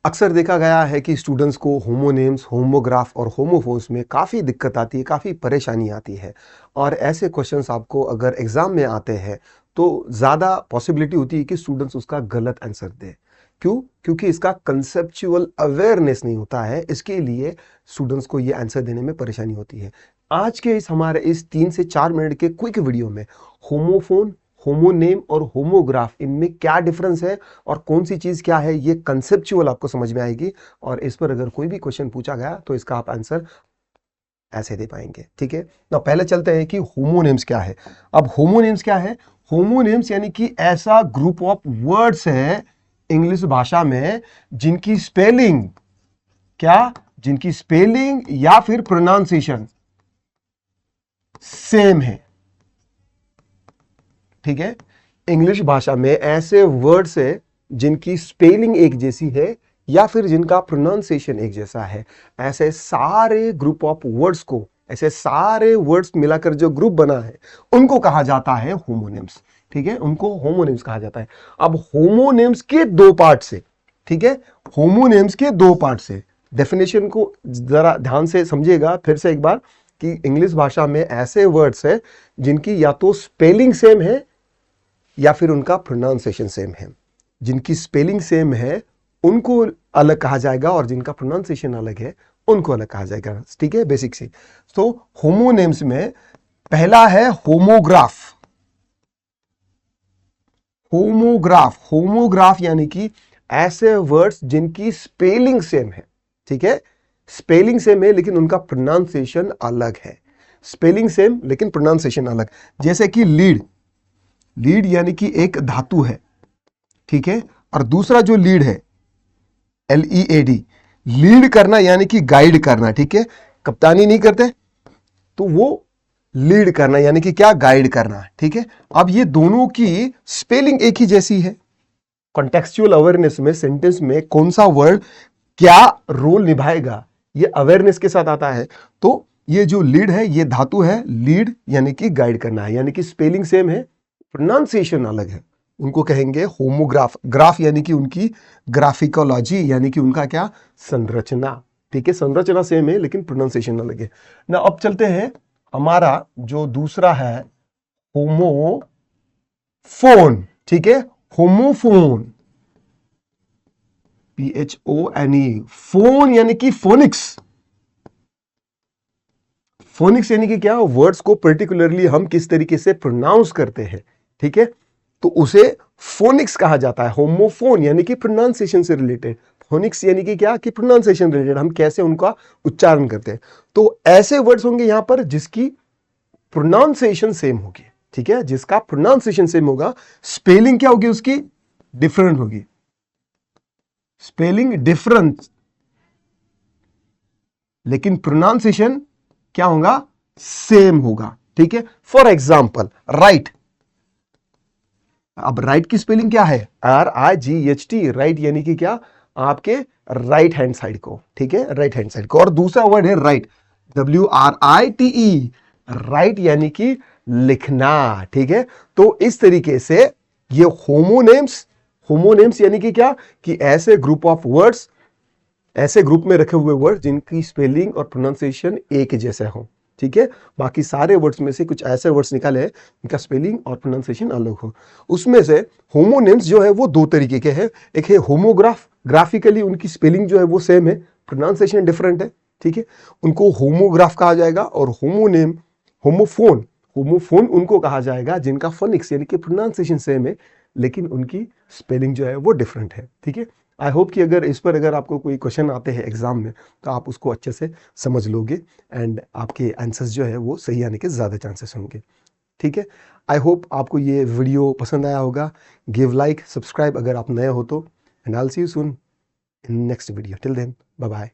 अक्सर देखा गया है कि स्टूडेंट्स को होमोनेम्स, होमोग्राफ और होमोफोन्स में काफ़ी दिक्कत आती है, काफ़ी परेशानी आती है। और ऐसे क्वेश्चंस आपको अगर एग्ज़ाम में आते हैं तो ज़्यादा पॉसिबिलिटी होती है कि स्टूडेंट्स उसका गलत आंसर दे। क्यों? क्योंकि इसका कंसेप्चुअल अवेयरनेस नहीं होता है, इसके लिए स्टूडेंट्स को ये आंसर देने में परेशानी होती है। आज के हमारे इस 3 से 4 मिनट के क्विक वीडियो में होमोफोन, होमोनेम और होमोग्राफ, इनमें क्या डिफरेंस है और कौन सी चीज क्या है, ये कंसेप्चुअल आपको समझ में आएगी। और इस पर अगर कोई भी क्वेश्चन पूछा गया तो इसका आप आंसर ऐसे दे पाएंगे। ठीक है ना। पहले चलते हैं कि होमोनेम्स क्या है। अब होमोनेम्स क्या है? होमोनेम्स यानी कि ऐसा ग्रुप ऑफ वर्ड्स है इंग्लिश भाषा में जिनकी स्पेलिंग क्या, जिनकी स्पेलिंग या फिर प्रोनाउंसिएशन सेम है। ठीक है, इंग्लिश भाषा में ऐसे वर्ड्स है जिनकी स्पेलिंग एक जैसी है या फिर जिनका प्रोनाउंसिएशन एक जैसा है। ऐसे सारे ग्रुप ऑफ वर्ड्स को, ऐसे सारे वर्ड्स मिलाकर जो ग्रुप बना है उनको कहा जाता है होमोनिम्स। ठीक है, उनको होमोनिम्स कहा जाता है। अब होमोनिम्स के दो पार्ट से, ठीक है, होमोनिम्स के दो पार्ट से डेफिनेशन को जरा ध्यान से समझिएगा फिर से एक बार कि इंग्लिश भाषा में ऐसे वर्ड्स है जिनकी या तो स्पेलिंग सेम है या फिर उनका प्रोनाउंसिएशन सेम है। जिनकी स्पेलिंग सेम है उनको अलग कहा जाएगा और जिनका प्रोनाउंसिएशन अलग है उनको अलग कहा जाएगा। ठीक है, बेसिक से। तो होमोनेम्स में पहला है होमोग्राफ। होमोग्राफ, होमोग्राफ यानी कि ऐसे वर्ड्स जिनकी स्पेलिंग सेम है। ठीक है, स्पेलिंग सेम है लेकिन उनका प्रोनाउंसिएशन अलग है। स्पेलिंग सेम लेकिन प्रोनाउंसिएशन अलग। जैसे कि लीड, लीड यानी कि एक धातु है, ठीक है, और दूसरा जो लीड है LEAD, लीड करना यानी कि गाइड करना। ठीक है, कप्तानी नहीं करते तो वो लीड करना यानी कि क्या, गाइड करना। ठीक है, अब ये दोनों की स्पेलिंग एक ही जैसी है। कॉन्टेक्सचुअल अवेयरनेस में सेंटेंस में कौन सा वर्ड क्या रोल निभाएगा ये अवेयरनेस के साथ आता है। तो ये जो लीड है ये धातु है, लीड यानी कि गाइड करना है, यानी कि स्पेलिंग सेम है, प्रोनाउंसिएशन अलग है, उनको कहेंगे होमोग्राफ। ग्राफ यानी कि उनकी ग्राफिकोलॉजी यानी कि उनका क्या, संरचना। ठीक है, संरचना सेम है लेकिन प्रोनाउंसिएशन अलग है ना। अब चलते हैं हमारा जो दूसरा है होमोफोन। ठीक है, होमोफोन, PHONE, फोन यानी कि फोनिक्स। फोनिक्स यानी कि क्या, वर्ड्स को पर्टिकुलरली हम किस तरीके से प्रोनाउंस करते हैं। ठीक है, तो उसे फोनिक्स कहा जाता है। होमोफोन यानी कि प्रोनाउंसिएशन से रिलेटेड, फोनिक्स यानी कि क्या, कि प्रोनाउंसिएशन रिलेटेड, हम कैसे उनका उच्चारण करते हैं। तो ऐसे वर्ड्स होंगे यहां पर जिसकी प्रोनाउंसिएशन सेम होगी। ठीक है, जिसका प्रोनाउंसिएशन सेम होगा, स्पेलिंग क्या होगी उसकी, डिफरेंट होगी, स्पेलिंग डिफरेंट, लेकिन प्रोनाउंसिएशन क्या होगा, सेम होगा। ठीक है, फॉर एग्जाम्पल राइट। अब राइट की स्पेलिंग क्या है, RIGHT, राइट यानी कि क्या, आपके राइट हैंड साइड को। ठीक है, राइट हैंड साइड को। और दूसरा वर्ड है राइट, WRITE, राइट यानी कि लिखना। ठीक है, तो इस तरीके से ये होमोनेम्स, होमोनेम्स यानी कि क्या, कि ऐसे ग्रुप ऑफ वर्ड्स, ऐसे ग्रुप में रखे हुए वर्ड जिनकी स्पेलिंग और प्रोनाउंसिएशन एक जैसे हो। ठीक है, बाकी सारे वर्ड्स में से कुछ ऐसे वर्ड्स निकाले हैं जिनका स्पेलिंग और प्रोनाउंसिएशन अलग हो। उसमें से होमोनिम्स जो है वो दो तरीके के हैं। एक है होमोग्राफ, ग्राफिकली उनकी स्पेलिंग जो है वो सेम है, प्रोनाउंसिएशन डिफरेंट है। ठीक है, उनको होमोग्राफ कहा जाएगा। और होमोनेम, होमोफोन, होमोफोन उनको कहा जाएगा जिनका फोनिक्स यानी कि प्रोनाउंसिएशन सेम है लेकिन उनकी स्पेलिंग जो है वो डिफरेंट है। ठीक है, आई होप कि अगर इस पर अगर आपको कोई क्वेश्चन आते हैं एग्जाम में तो आप उसको अच्छे से समझ लोगे एंड आपके आंसर्स जो है वो सही आने के ज़्यादा चांसेस होंगे। ठीक है, आई होप आपको ये वीडियो पसंद आया होगा। गिव लाइक, सब्सक्राइब अगर आप नए हो तो, and I will see you soon in next video. Till then, bye bye.